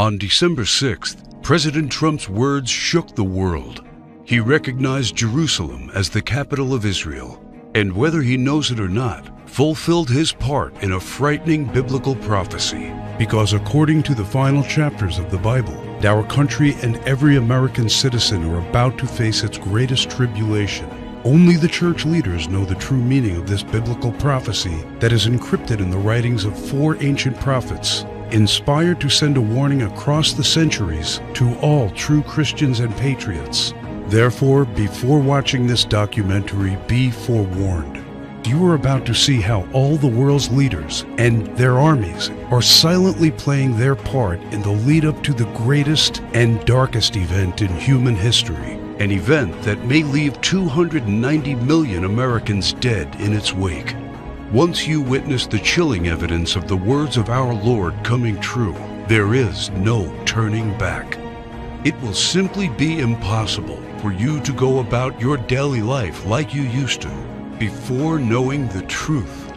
On December 6th, President Trump's words shook the world. He recognized Jerusalem as the capital of Israel, and whether he knows it or not, fulfilled his part in a frightening biblical prophecy. Because according to the final chapters of the Bible, our country and every American citizen are about to face its greatest tribulation. Only the church leaders know the true meaning of this biblical prophecy that is encrypted in the writings of 4 ancient prophets, inspired to send a warning across the centuries to all true Christians and patriots. Therefore, before watching this documentary, be forewarned. You are about to see how all the world's leaders and their armies are silently playing their part in the lead up to the greatest and darkest event in human history. An event that may leave 290 million Americans dead in its wake. Once you witness the chilling evidence of the words of our Lord coming true, there is no turning back. It will simply be impossible for you to go about your daily life like you used to before knowing the truth.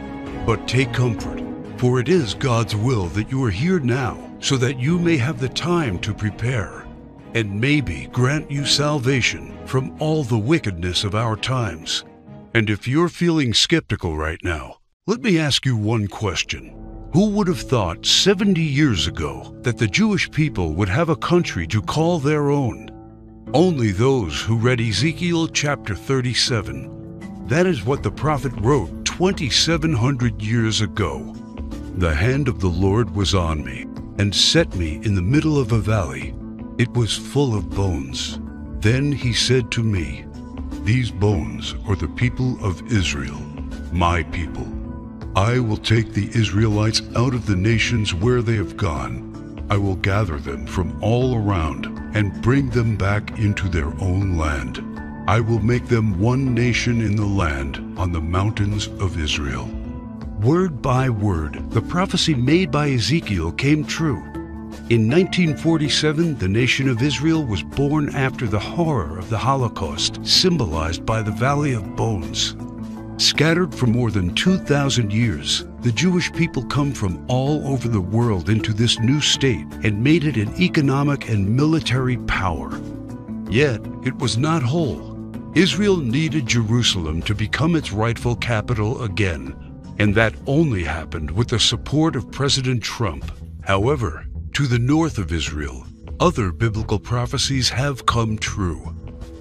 But take comfort, for it is God's will that you are here now so that you may have the time to prepare and maybe grant you salvation from all the wickedness of our times. And if you're feeling skeptical right now, let me ask you one question. Who would have thought 70 years ago that the Jewish people would have a country to call their own? Only those who read Ezekiel chapter 37. That is what the prophet wrote 2,700 years ago. The hand of the Lord was on me and set me in the middle of a valley. It was full of bones. Then he said to me, "These bones are the people of Israel, my people. I will take the Israelites out of the nations where they have gone. I will gather them from all around and bring them back into their own land. I will make them one nation in the land on the mountains of Israel." Word by word, the prophecy made by Ezekiel came true. In 1947, the nation of Israel was born after the horror of the Holocaust, symbolized by the Valley of Bones. Scattered for more than 2,000 years, the Jewish people come from all over the world into this new state and made it an economic and military power. Yet, it was not whole. Israel needed Jerusalem to become its rightful capital again, and that only happened with the support of President Trump. However, to the north of Israel, other biblical prophecies have come true.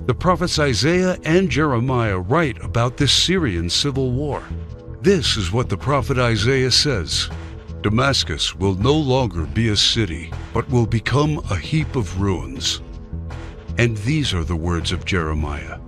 The prophets Isaiah and Jeremiah write about this Syrian civil war. This is what the prophet Isaiah says: "Damascus will no longer be a city, but will become a heap of ruins." And these are the words of Jeremiah: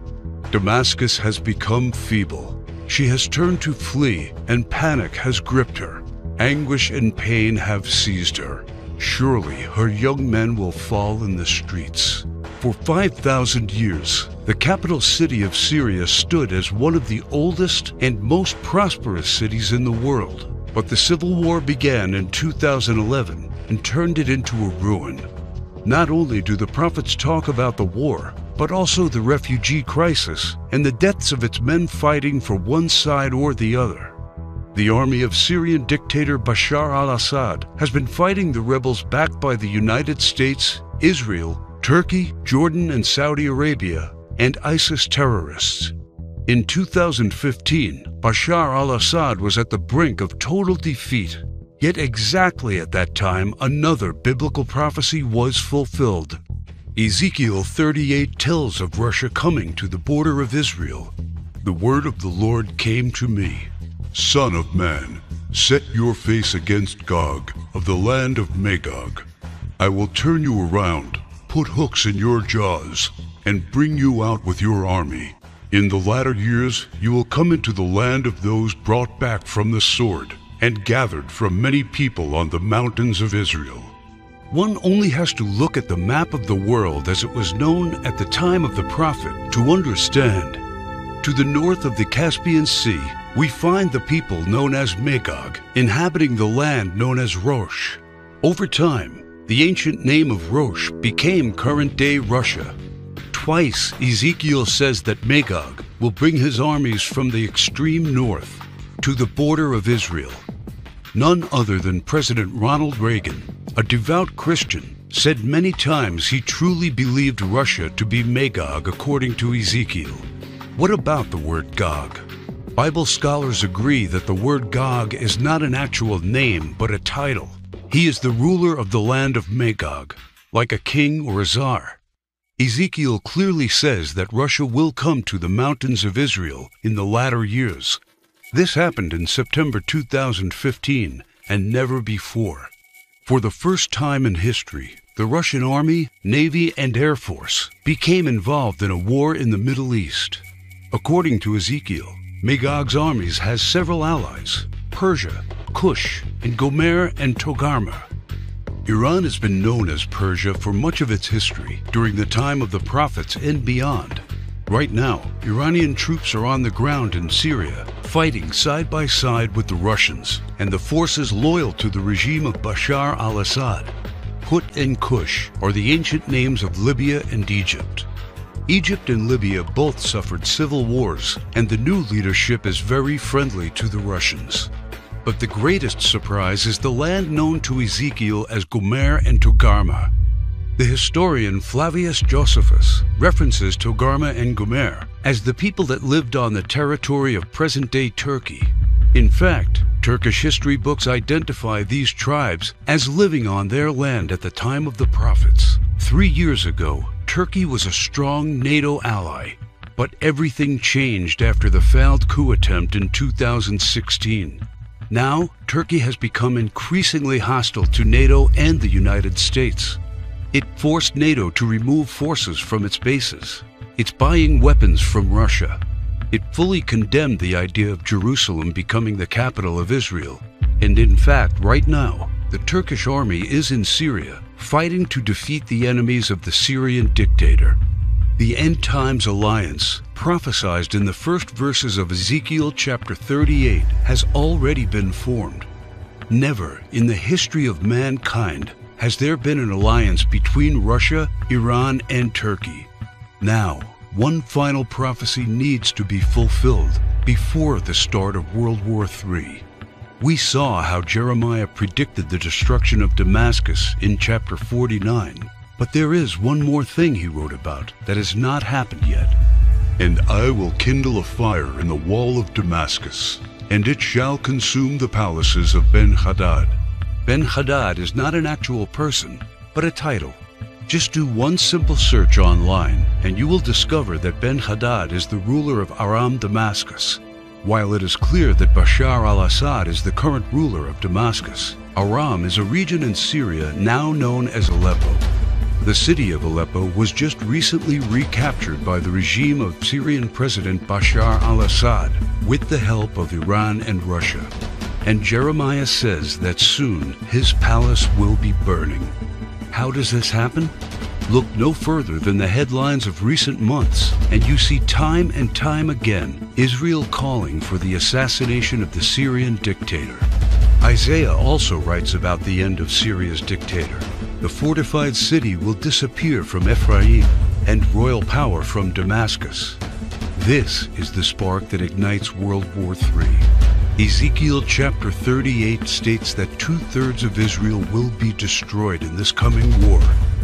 "Damascus has become feeble. She has turned to flee, and panic has gripped her. Anguish and pain have seized her. Surely her young men will fall in the streets." For 5,000 years, the capital city of Syria stood as one of the oldest and most prosperous cities in the world. But the civil war began in 2011 and turned it into a ruin. Not only do the prophets talk about the war, but also the refugee crisis and the deaths of its men fighting for one side or the other. The army of Syrian dictator Bashar al-Assad has been fighting the rebels backed by the United States, Israel, Turkey, Jordan, and Saudi Arabia, and ISIS terrorists. In 2015, Bashar al-Assad was at the brink of total defeat. Yet exactly at that time, another biblical prophecy was fulfilled. Ezekiel 38 tells of Russia coming to the border of Israel. The word of the Lord came to me: "Son of man, set your face against Gog of the land of Magog. I will turn you around, put hooks in your jaws, and bring you out with your army. In the latter years you will come into the land of those brought back from the sword and gathered from many people on the mountains of Israel." One only has to look at the map of the world as it was known at the time of the prophet to understand. To the north of the Caspian Sea, we find the people known as Magog, inhabiting the land known as Rosh. Over time, the ancient name of Rosh became current-day Russia. Twice, Ezekiel says that Magog will bring his armies from the extreme north to the border of Israel. None other than President Ronald Reagan, a devout Christian, said many times he truly believed Russia to be Magog according to Ezekiel. What about the word Gog? Bible scholars agree that the word Gog is not an actual name, but a title. He is the ruler of the land of Magog, like a king or a czar. Ezekiel clearly says that Russia will come to the mountains of Israel in the latter years. This happened in September 2015 and never before. For the first time in history, the Russian Army, Navy, and Air Force became involved in a war in the Middle East. According to Ezekiel, Magog's armies has several allies: Persia, Cush, and Gomer and Togarmah. Iran has been known as Persia for much of its history during the time of the prophets and beyond. Right now, Iranian troops are on the ground in Syria, fighting side by side with the Russians and the forces loyal to the regime of Bashar al-Assad. Put and Cush are the ancient names of Libya and Egypt. Egypt and Libya both suffered civil wars, and the new leadership is very friendly to the Russians. But the greatest surprise is the land known to Ezekiel as Gomer and Togarmah. The historian Flavius Josephus references Togarmah and Gomer as the people that lived on the territory of present-day Turkey. In fact, Turkish history books identify these tribes as living on their land at the time of the prophets. 3 years ago, Turkey was a strong NATO ally, but everything changed after the failed coup attempt in 2016. Now, Turkey has become increasingly hostile to NATO and the United States. It forced NATO to remove forces from its bases. It's buying weapons from Russia. It fully condemned the idea of Jerusalem becoming the capital of Israel. And in fact, right now, the Turkish army is in Syria, fighting to defeat the enemies of the Syrian dictator. The End Times Alliance, prophesied in the first verses of Ezekiel chapter 38, has already been formed. Never in the history of mankind has there been an alliance between Russia, Iran, and Turkey. Now, one final prophecy needs to be fulfilled before the start of World War III. We saw how Jeremiah predicted the destruction of Damascus in chapter 49, but there is one more thing he wrote about that has not happened yet. And I will kindle a fire in the wall of Damascus, and it shall consume the palaces of Ben-Hadad. Ben-Hadad is not an actual person, but a title. Just do one simple search online, and you will discover that Ben-Hadad is the ruler of Aram Damascus. While it is clear that Bashar al-Assad is the current ruler of Damascus, Aram is a region in Syria now known as Aleppo. The city of Aleppo was just recently recaptured by the regime of Syrian President Bashar al-Assad with the help of Iran and Russia. And Jeremiah says that soon his palace will be burning. How does this happen? Look no further than the headlines of recent months, and you see time and time again Israel calling for the assassination of the Syrian dictator. Isaiah also writes about the end of Syria's dictator. The fortified city will disappear from Ephraim, and royal power from Damascus. This is the spark that ignites World War III. Ezekiel chapter 38 states that 2/3 of Israel will be destroyed in this coming war,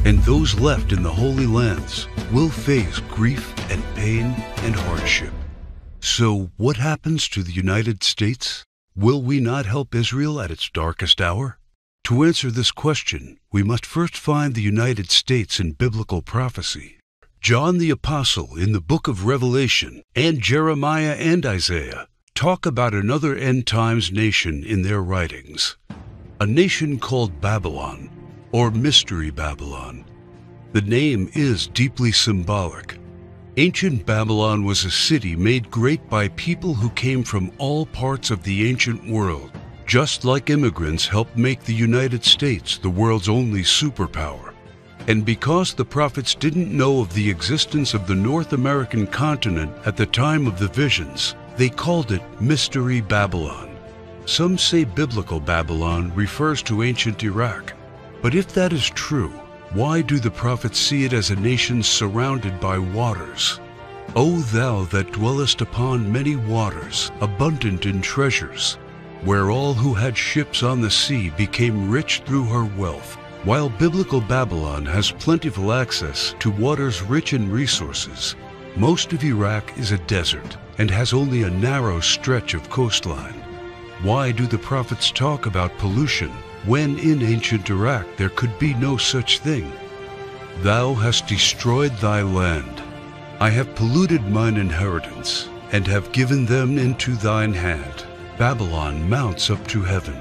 and those left in the Holy Lands will face grief and pain and hardship. So what happens to the United States? Will we not help Israel at its darkest hour? To answer this question, we must first find the United States in biblical prophecy. John the Apostle in the book of Revelation and Jeremiah and Isaiah talk about another end times nation in their writings, a nation called Babylon, or Mystery Babylon. The name is deeply symbolic. Ancient Babylon was a city made great by people who came from all parts of the ancient world, just like immigrants helped make the United States the world's only superpower. And because the prophets didn't know of the existence of the North American continent at the time of the visions, they called it Mystery Babylon. Some say biblical Babylon refers to ancient Iraq. But if that is true, why do the prophets see it as a nation surrounded by waters? O thou that dwellest upon many waters, abundant in treasures, where all who had ships on the sea became rich through her wealth, While biblical Babylon has plentiful access to waters rich in resources, most of Iraq is a desert and has only a narrow stretch of coastline. Why do the prophets talk about pollution when in ancient Iraq there could be no such thing? Thou hast destroyed thy land. I have polluted mine inheritance, and have given them into thine hand. Babylon mounts up to heaven,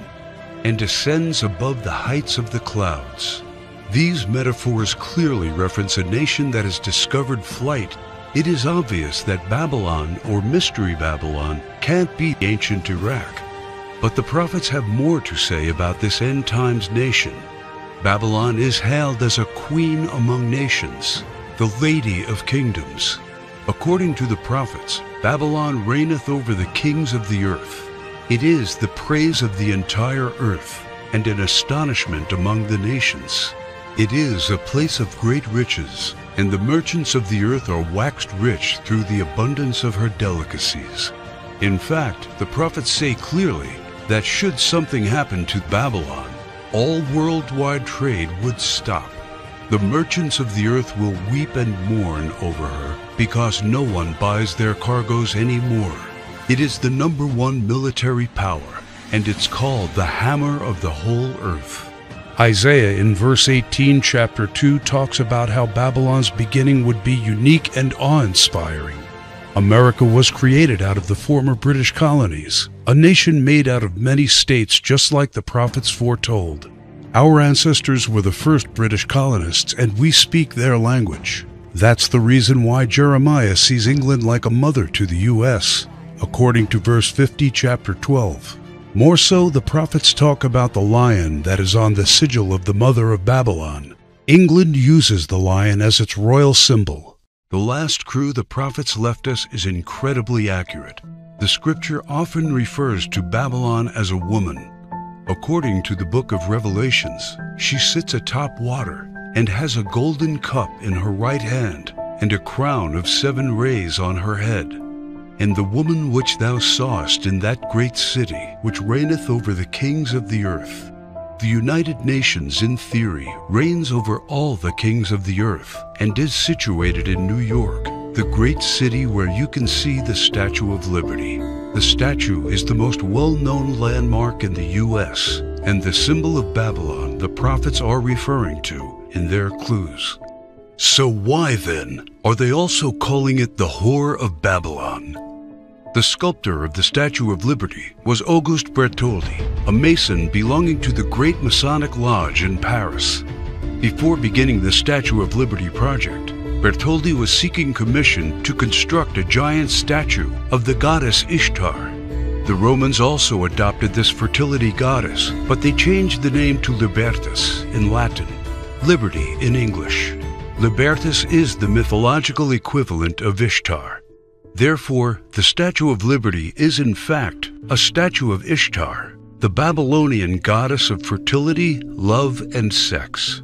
and ascends above the heights of the clouds. These metaphors clearly reference a nation that has discovered flight. It is obvious that Babylon, or Mystery Babylon, can't be ancient Iraq. But the prophets have more to say about this end times nation. Babylon is hailed as a queen among nations, the lady of kingdoms. According to the prophets, Babylon reigneth over the kings of the earth. It is the praise of the entire earth, and an astonishment among the nations. It is a place of great riches, and the merchants of the earth are waxed rich through the abundance of her delicacies. In fact, the prophets say clearly that should something happen to Babylon, all worldwide trade would stop. The merchants of the earth will weep and mourn over her, because no one buys their cargoes anymore. It is the #1 military power, and it's called the hammer of the whole earth. Isaiah in verse 18, chapter 2, talks about how Babylon's beginning would be unique and awe-inspiring. America was created out of the former British colonies, a nation made out of many states just like the prophets foretold. Our ancestors were the first British colonists, and we speak their language. That's the reason why Jeremiah sees England like a mother to the U.S., according to verse 50, chapter 12. More so, the prophets talk about the lion that is on the sigil of the mother of Babylon. England uses the lion as its royal symbol. The last crew the prophets left us is incredibly accurate. The scripture often refers to Babylon as a woman. According to the book of Revelations, she sits atop water and has a golden cup in her right hand and a crown of 7 rays on her head. And the woman which thou sawest in that great city, which reigneth over the kings of the earth. The United Nations, in theory, reigns over all the kings of the earth and is situated in New York, the great city where you can see the Statue of Liberty. The statue is the most well-known landmark in the U.S. and the symbol of Babylon the prophets are referring to in their clues. So why, then, are they also calling it the Whore of Babylon? The sculptor of the Statue of Liberty was Auguste Bertoldi, a Mason belonging to the Great Masonic Lodge in Paris. Before beginning the Statue of Liberty project, Bertoldi was seeking commission to construct a giant statue of the goddess Ishtar. The Romans also adopted this fertility goddess, but they changed the name to Libertas in Latin, liberty in English. Libertas is the mythological equivalent of Ishtar. Therefore, the Statue of Liberty is in fact a statue of Ishtar, the Babylonian goddess of fertility, love, and sex.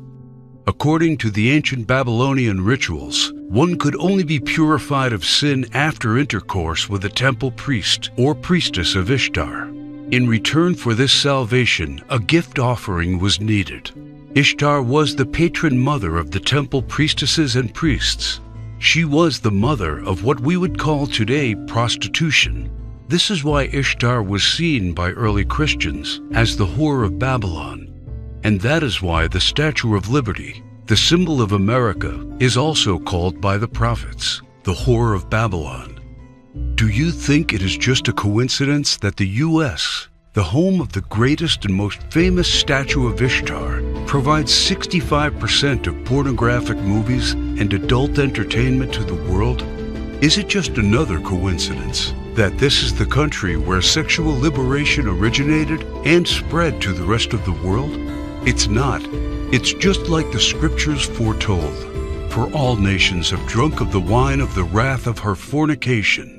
According to the ancient Babylonian rituals, one could only be purified of sin after intercourse with a temple priest or priestess of Ishtar. In return for this salvation, a gift offering was needed. Ishtar was the patron mother of the temple priestesses and priests. She was the mother of what we would call today prostitution. This is why Ishtar was seen by early Christians as the Whore of Babylon. And that is why the Statue of Liberty, the symbol of America, is also called by the prophets the Whore of Babylon. Do you think it is just a coincidence that the U.S., the home of the greatest and most famous statue of Ishtar, provides 65% of pornographic movies and adult entertainment to the world? Is it just another coincidence that this is the country where sexual liberation originated and spread to the rest of the world? It's not. It's just like the scriptures foretold. For all nations have drunk of the wine of the wrath of her fornication.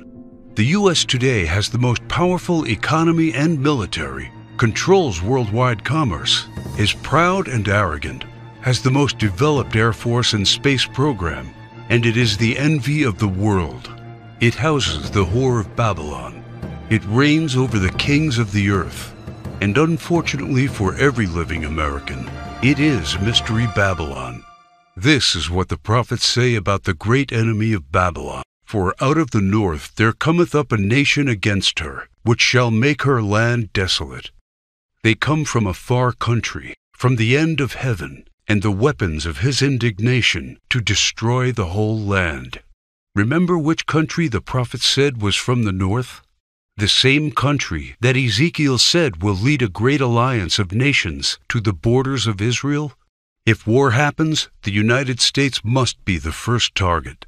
The U.S. today has the most powerful economy and military, controls worldwide commerce, is proud and arrogant, has the most developed Air Force and space program, and it is the envy of the world. It houses the Whore of Babylon. It reigns over the kings of the earth. And unfortunately for every living American, It is Mystery Babylon. This is what the prophets say about the great enemy of Babylon. For out of the north there cometh up a nation against her, which shall make her land desolate. They come from a far country, from the end of heaven, and the weapons of his indignation to destroy the whole land. Remember which country the prophet said was from the north? The same country that Ezekiel said will lead a great alliance of nations to the borders of Israel? If war happens, the United States must be the first target.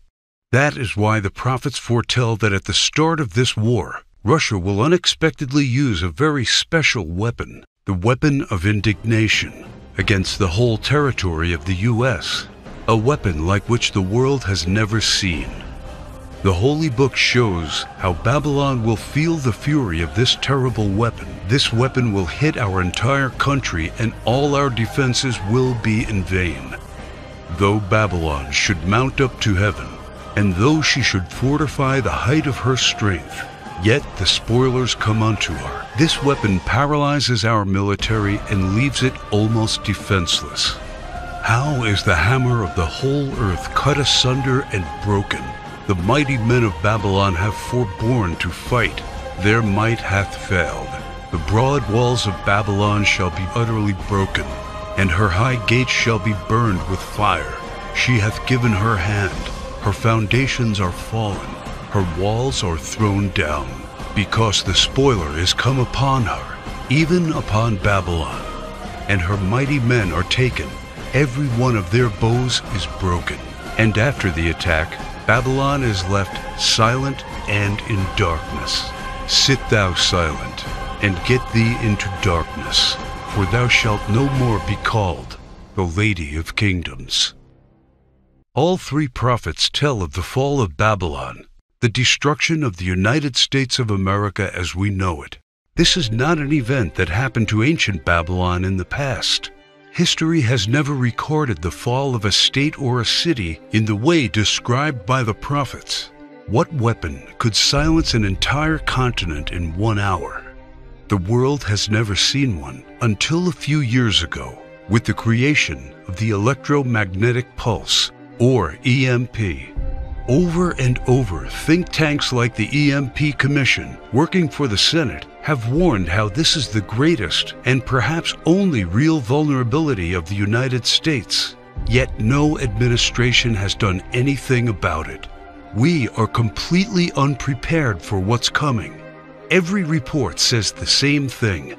That is why the prophets foretell that at the start of this war, Russia will unexpectedly use a very special weapon, the weapon of indignation, against the whole territory of the U.S., a weapon like which the world has never seen. The Holy Book shows how Babylon will feel the fury of this terrible weapon. This weapon will hit our entire country, and all our defenses will be in vain. Though Babylon should mount up to heaven, and though she should fortify the height of her strength, yet the spoilers come unto her. This weapon paralyzes our military and leaves it almost defenseless. How is the hammer of the whole earth cut asunder and broken? The mighty men of Babylon have forborne to fight. Their might hath failed. The broad walls of Babylon shall be utterly broken, and her high gates shall be burned with fire. She hath given her hand. Her foundations are fallen. Her walls are thrown down, because the spoiler is come upon her, even upon Babylon. And her mighty men are taken. Every one of their bows is broken. And after the attack, Babylon is left silent and in darkness. Sit thou silent, and get thee into darkness, for thou shalt no more be called the Lady of Kingdoms. All three prophets tell of the fall of Babylon, the destruction of the United States of America as we know it. This is not an event that happened to ancient Babylon in the past. History has never recorded the fall of a state or a city in the way described by the prophets. What weapon could silence an entire continent in 1 hour? The world has never seen one until a few years ago, with the creation of the electromagnetic pulse, or EMP. Over and over, think tanks like the EMP Commission, working for the Senate, have warned how this is the greatest and perhaps only real vulnerability of the United States. Yet no administration has done anything about it. We are completely unprepared for what's coming. Every report says the same thing.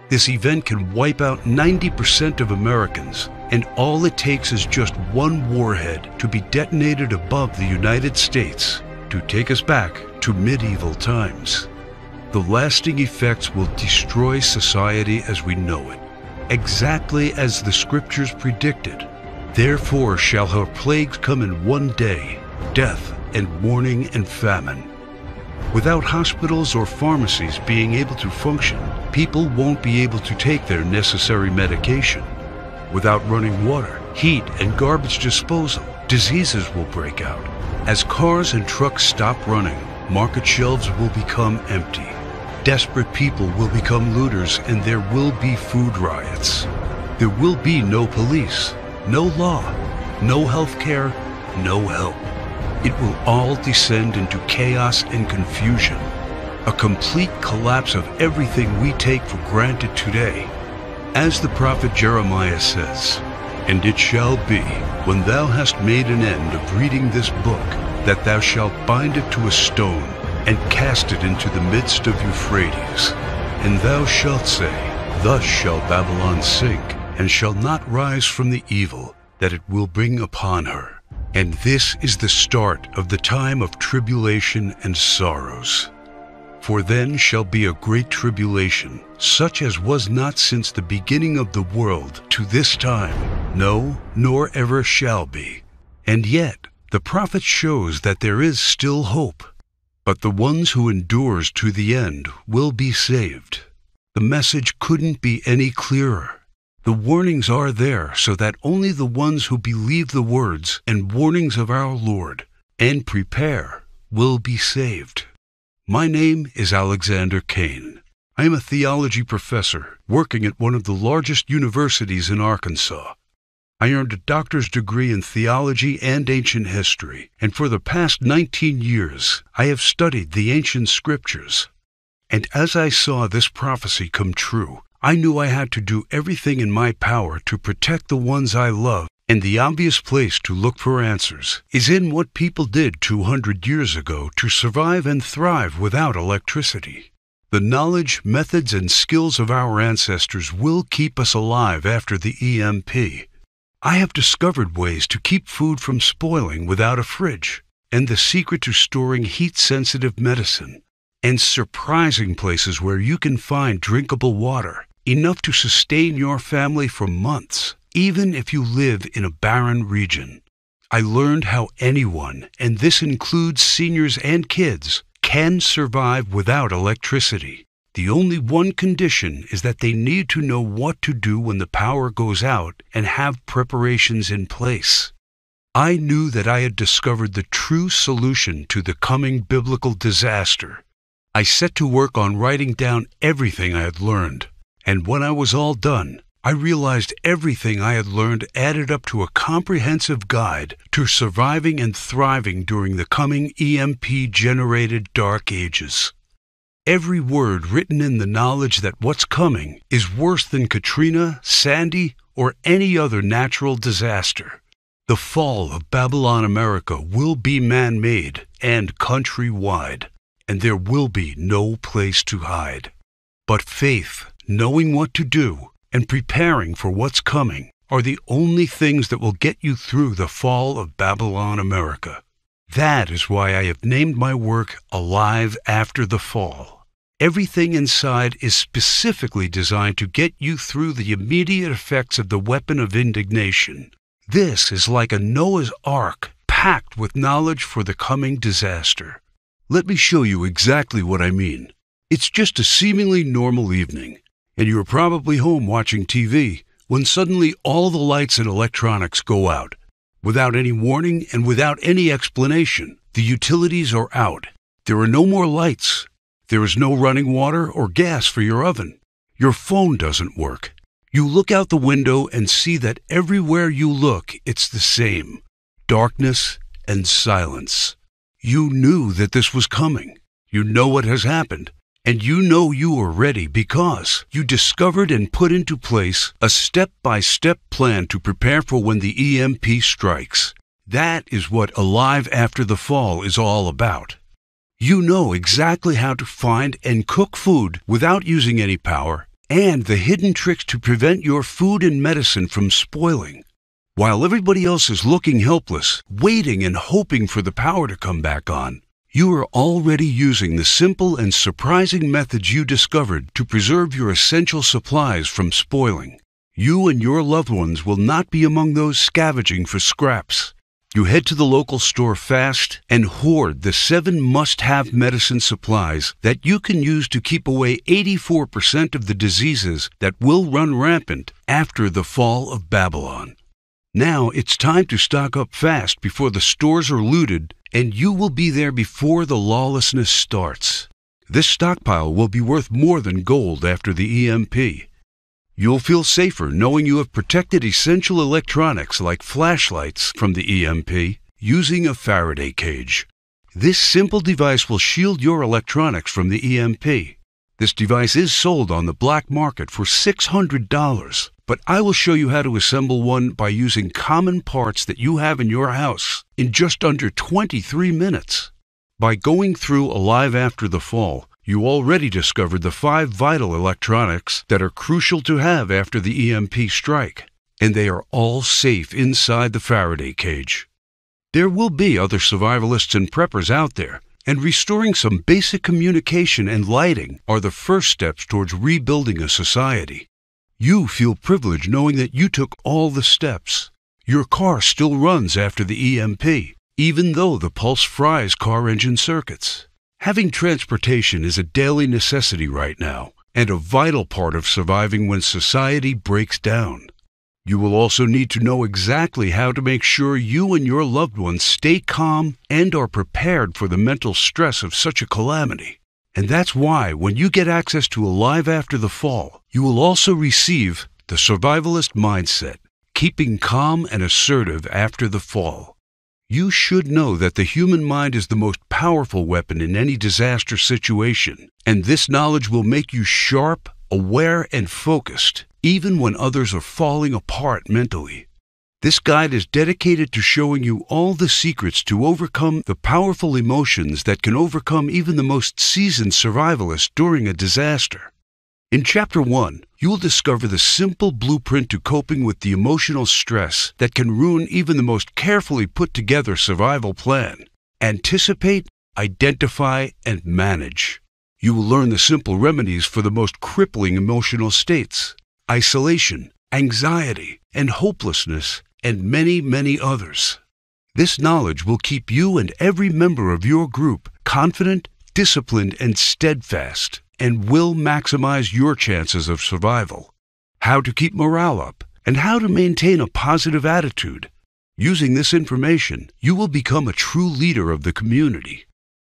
This event can wipe out 90% of Americans, and all it takes is just one warhead to be detonated above the United States to take us back to medieval times. The lasting effects will destroy society as we know it, exactly as the scriptures predicted. Therefore shall her plagues come in one day, death and mourning and famine. Without hospitals or pharmacies being able to function, people won't be able to take their necessary medication. Without running water, heat, and garbage disposal, diseases will break out. As cars and trucks stop running, market shelves will become empty. Desperate people will become looters, and there will be food riots. There will be no police, no law, no health care, no help. It will all descend into chaos and confusion, a complete collapse of everything we take for granted today. As the prophet Jeremiah says, "And it shall be, when thou hast made an end of reading this book, that thou shalt bind it to a stone, and cast it into the midst of Euphrates. And thou shalt say, Thus shall Babylon sink, and shall not rise from the evil that it will bring upon her. And this is the start of the time of tribulation and sorrows. For then shall be a great tribulation, such as was not since the beginning of the world to this time, no, nor ever shall be." And yet, the prophet shows that there is still hope. But the ones who endures to the end will be saved. The message couldn't be any clearer. The warnings are there so that only the ones who believe the words and warnings of our Lord and prepare will be saved. My name is Alexander Kane. I am a theology professor working at one of the largest universities in Arkansas. I earned a doctor's degree in theology and ancient history, and for the past 19 years, I have studied the ancient scriptures. And as I saw this prophecy come true, I knew I had to do everything in my power to protect the ones I love, and the obvious place to look for answers is in what people did 200 years ago to survive and thrive without electricity. The knowledge, methods, and skills of our ancestors will keep us alive after the EMP. I have discovered ways to keep food from spoiling without a fridge, and the secret to storing heat-sensitive medicine, and surprising places where you can find drinkable water, enough to sustain your family for months, even if you live in a barren region. I learned how anyone, and this includes seniors and kids, can survive without electricity. The only one condition is that they need to know what to do when the power goes out and have preparations in place. I knew that I had discovered the true solution to the coming biblical disaster. I set to work on writing down everything I had learned, and when I was all done, I realized everything I had learned added up to a comprehensive guide to surviving and thriving during the coming EMP-generated dark ages. Every word written in the knowledge that what's coming is worse than Katrina, Sandy, or any other natural disaster. The fall of Babylon America will be man-made and countrywide, and there will be no place to hide. But faith, knowing what to do, and preparing for what's coming are the only things that will get you through the fall of Babylon America. That is why I have named my work Alive After the Fall. Everything inside is specifically designed to get you through the immediate effects of the weapon of indignation. This is like a Noah's Ark packed with knowledge for the coming disaster. Let me show you exactly what I mean. It's just a seemingly normal evening, and you're probably home watching TV when suddenly all the lights and electronics go out. Without any warning and without any explanation, the utilities are out. There are no more lights. There is no running water or gas for your oven. Your phone doesn't work. You look out the window and see that everywhere you look, it's the same. Darkness and silence. You knew that this was coming. You know what has happened. And you know you are ready because you discovered and put into place a step-by-step plan to prepare for when the EMP strikes. That is what Alive After the Fall is all about. You know exactly how to find and cook food without using any power, and the hidden tricks to prevent your food and medicine from spoiling. While everybody else is looking helpless, waiting and hoping for the power to come back on, you are already using the simple and surprising methods you discovered to preserve your essential supplies from spoiling. You and your loved ones will not be among those scavenging for scraps. You head to the local store fast and hoard the 7 must-have medicine supplies that you can use to keep away 84% of the diseases that will run rampant after the fall of Babylon. Now it's time to stock up fast before the stores are looted, and you will be there before the lawlessness starts. This stockpile will be worth more than gold after the EMP. You'll feel safer knowing you have protected essential electronics like flashlights from the EMP using a Faraday cage. This simple device will shield your electronics from the EMP. This device is sold on the black market for $600, but I will show you how to assemble one by using common parts that you have in your house in just under 23 minutes. By going through Alive After the Fall, you already discovered the 5 vital electronics that are crucial to have after the EMP strike, and they are all safe inside the Faraday cage. There will be other survivalists and preppers out there, and restoring some basic communication and lighting are the first steps towards rebuilding a society. You feel privileged knowing that you took all the steps. Your car still runs after the EMP, even though the pulse fries car engine circuits. Having transportation is a daily necessity right now, and a vital part of surviving when society breaks down. You will also need to know exactly how to make sure you and your loved ones stay calm and are prepared for the mental stress of such a calamity. And that's why when you get access to Alive After the Fall, you will also receive the Survivalist Mindset, keeping calm and assertive after the fall. You should know that the human mind is the most powerful weapon in any disaster situation, and this knowledge will make you sharp, aware, and focused, even when others are falling apart mentally. This guide is dedicated to showing you all the secrets to overcome the powerful emotions that can overcome even the most seasoned survivalists during a disaster. In Chapter 1, you will discover the simple blueprint to coping with the emotional stress that can ruin even the most carefully put together survival plan. Anticipate, identify, and manage. You will learn the simple remedies for the most crippling emotional states: isolation, anxiety, and hopelessness, and many, many others. This knowledge will keep you and every member of your group confident, disciplined, and steadfast, and will maximize your chances of survival. How to keep morale up, and how to maintain a positive attitude. Using this information, you will become a true leader of the community.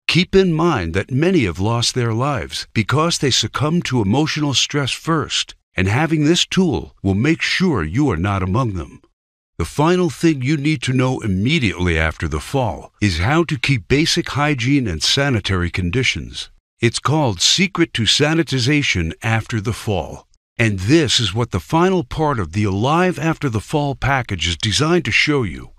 Keep in mind that many have lost their lives because they succumbed to emotional stress first, and having this tool will make sure you are not among them. The final thing you need to know immediately after the fall is how to keep basic hygiene and sanitary conditions. It's called Secret to Sanitization After the Fall. And this is what the final part of the Alive After the Fall package is designed to show you.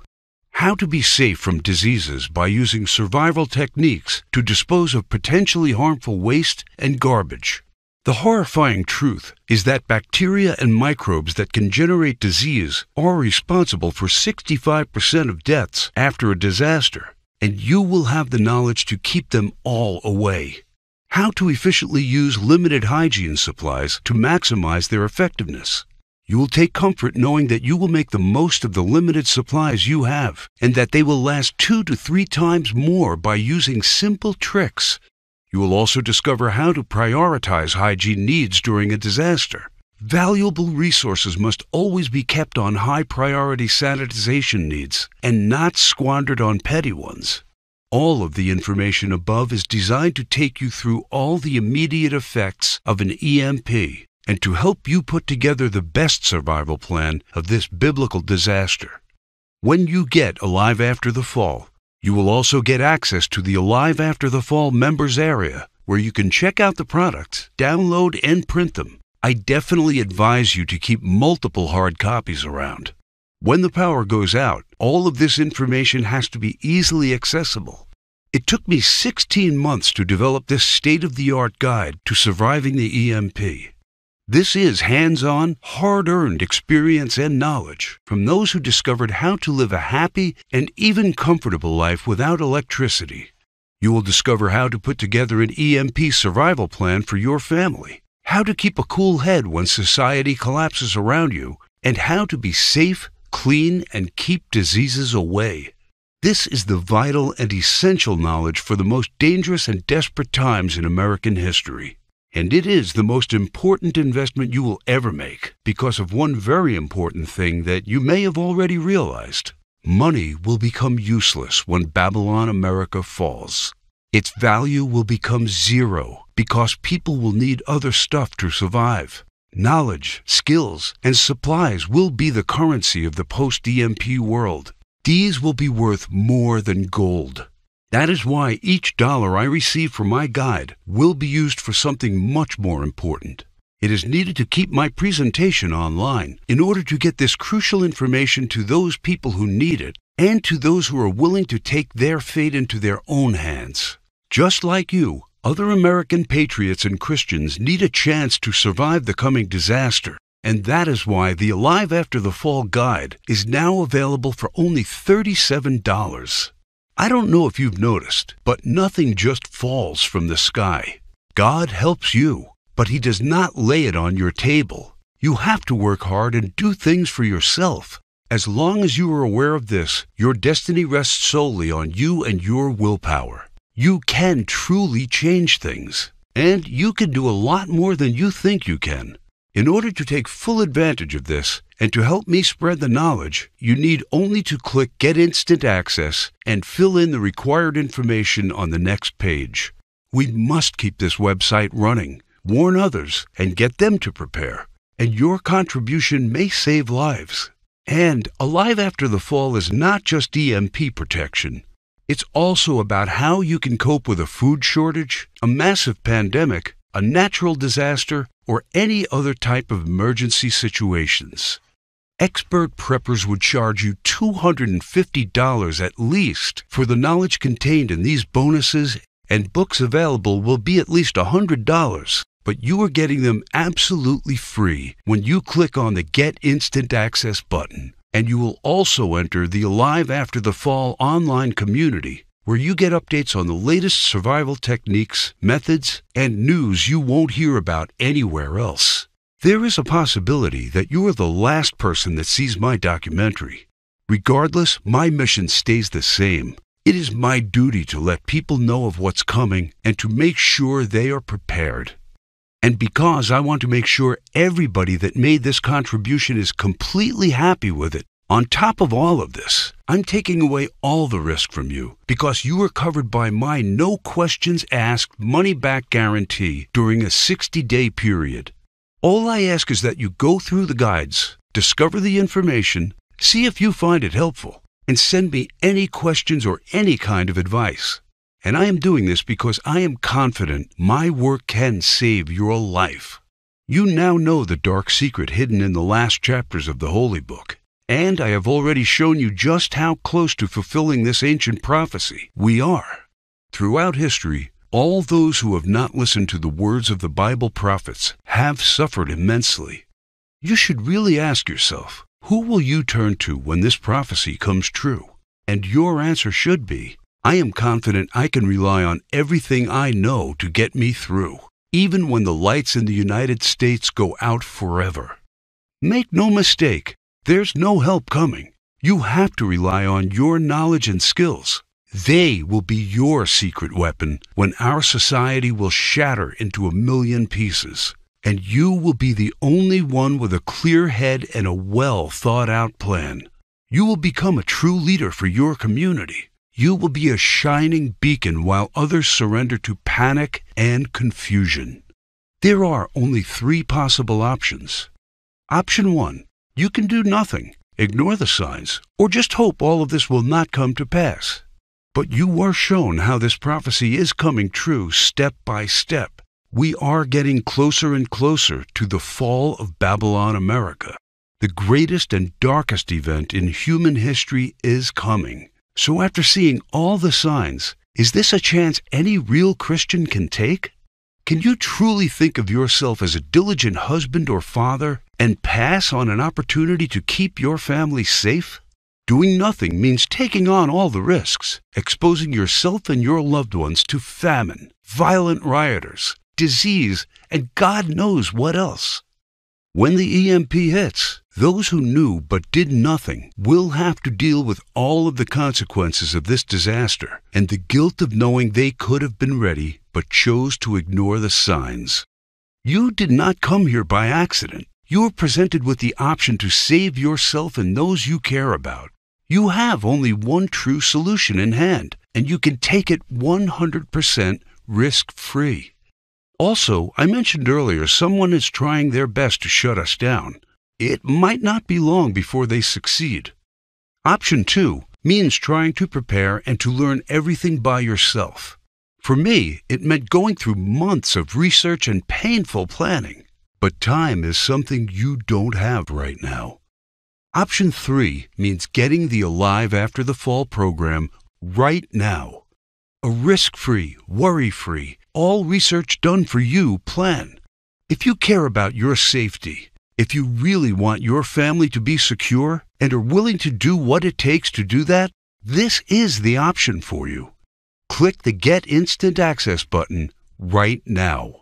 How to be safe from diseases by using survival techniques to dispose of potentially harmful waste and garbage. The horrifying truth is that bacteria and microbes that can generate disease are responsible for 65% of deaths after a disaster, and you will have the knowledge to keep them all away. How to efficiently use limited hygiene supplies to maximize their effectiveness. You will take comfort knowing that you will make the most of the limited supplies you have, and that they will last 2 to 3 times more by using simple tricks. You will also discover how to prioritize hygiene needs during a disaster. Valuable resources must always be kept on high-priority sanitization needs and not squandered on petty ones. All of the information above is designed to take you through all the immediate effects of an EMP and to help you put together the best survival plan of this biblical disaster. When you get Alive After the Fall, you will also get access to the Alive After the Fall members area, where you can check out the products, download, and print them. I definitely advise you to keep multiple hard copies around. When the power goes out, all of this information has to be easily accessible. It took me 16 months to develop this state-of-the-art guide to surviving the EMP. This is hands-on, hard-earned experience and knowledge from those who discovered how to live a happy and even comfortable life without electricity. You will discover how to put together an EMP survival plan for your family, how to keep a cool head when society collapses around you, and how to be safe, clean, and keep diseases away. This is the vital and essential knowledge for the most dangerous and desperate times in American history. And it is the most important investment you will ever make because of one very important thing that you may have already realized. Money will become useless when Babylon America falls. Its value will become zero because people will need other stuff to survive. Knowledge, skills, and supplies will be the currency of the post-EMP world. These will be worth more than gold. That is why each dollar I receive for my guide will be used for something much more important. It is needed to keep my presentation online in order to get this crucial information to those people who need it and to those who are willing to take their fate into their own hands. Just like you, other American patriots and Christians need a chance to survive the coming disaster, and that is why the Alive After the Fall guide is now available for only $37. I don't know if you've noticed, but nothing just falls from the sky. God helps you, but He does not lay it on your table. You have to work hard and do things for yourself. As long as you are aware of this, your destiny rests solely on you and your willpower. You can truly change things, and you can do a lot more than you think you can. In order to take full advantage of this, and to help me spread the knowledge, you need only to click Get Instant Access and fill in the required information on the next page. We must keep this website running, warn others, and get them to prepare. And your contribution may save lives. And Alive After the Fall is not just EMP protection. It's also about how you can cope with a food shortage, a massive pandemic, a natural disaster, or any other type of emergency situations. Expert preppers would charge you $250 at least for the knowledge contained in these bonuses, and books available will be at least $100. But you are getting them absolutely free when you click on the Get Instant Access button. And you will also enter the Alive After the Fall online community, where you get updates on the latest survival techniques, methods, and news you won't hear about anywhere else. There is a possibility that you are the last person that sees my documentary. Regardless, my mission stays the same. It is my duty to let people know of what's coming and to make sure they are prepared. And because I want to make sure everybody that made this contribution is completely happy with it, on top of all of this, I'm taking away all the risk from you because you are covered by my no questions asked money-back guarantee during a 60-day period. All I ask is that you go through the guides, discover the information, see if you find it helpful, and send me any questions or any kind of advice. And I am doing this because I am confident my work can save your life. You now know the dark secret hidden in the last chapters of the Holy Book. And I have already shown you just how close to fulfilling this ancient prophecy we are. Throughout history, all those who have not listened to the words of the Bible prophets have suffered immensely. You should really ask yourself, who will you turn to when this prophecy comes true? And your answer should be, I am confident I can rely on everything I know to get me through, even when the lights in the United States go out forever. Make no mistake, there's no help coming. You have to rely on your knowledge and skills. They will be your secret weapon when our society will shatter into a million pieces. And you will be the only one with a clear head and a well-thought-out plan. You will become a true leader for your community. You will be a shining beacon while others surrender to panic and confusion. There are only 3 possible options. Option 1, you can do nothing, ignore the signs, or just hope all of this will not come to pass. But you were shown how this prophecy is coming true step by step. We are getting closer and closer to the fall of Babylon America. The greatest and darkest event in human history is coming. So after seeing all the signs, is this a chance any real Christian can take? Can you truly think of yourself as a diligent husband or father and pass on an opportunity to keep your family safe? Doing nothing means taking on all the risks, exposing yourself and your loved ones to famine, violent rioters, disease, and God knows what else. When the EMP hits, those who knew but did nothing will have to deal with all of the consequences of this disaster and the guilt of knowing they could have been ready but chose to ignore the signs. You did not come here by accident. You were presented with the option to save yourself and those you care about. You have only one true solution in hand, and you can take it 100% risk-free. Also, I mentioned earlier someone is trying their best to shut us down. It might not be long before they succeed. Option 2 means trying to prepare and to learn everything by yourself. For me, it meant going through months of research and painful planning. But time is something you don't have right now. Option 3 means getting the Alive After the Fall program right now. A risk-free, worry-free, all research done for you plan. If you care about your safety, if you really want your family to be secure and are willing to do what it takes to do that, this is the option for you. Click the Get Instant Access button right now.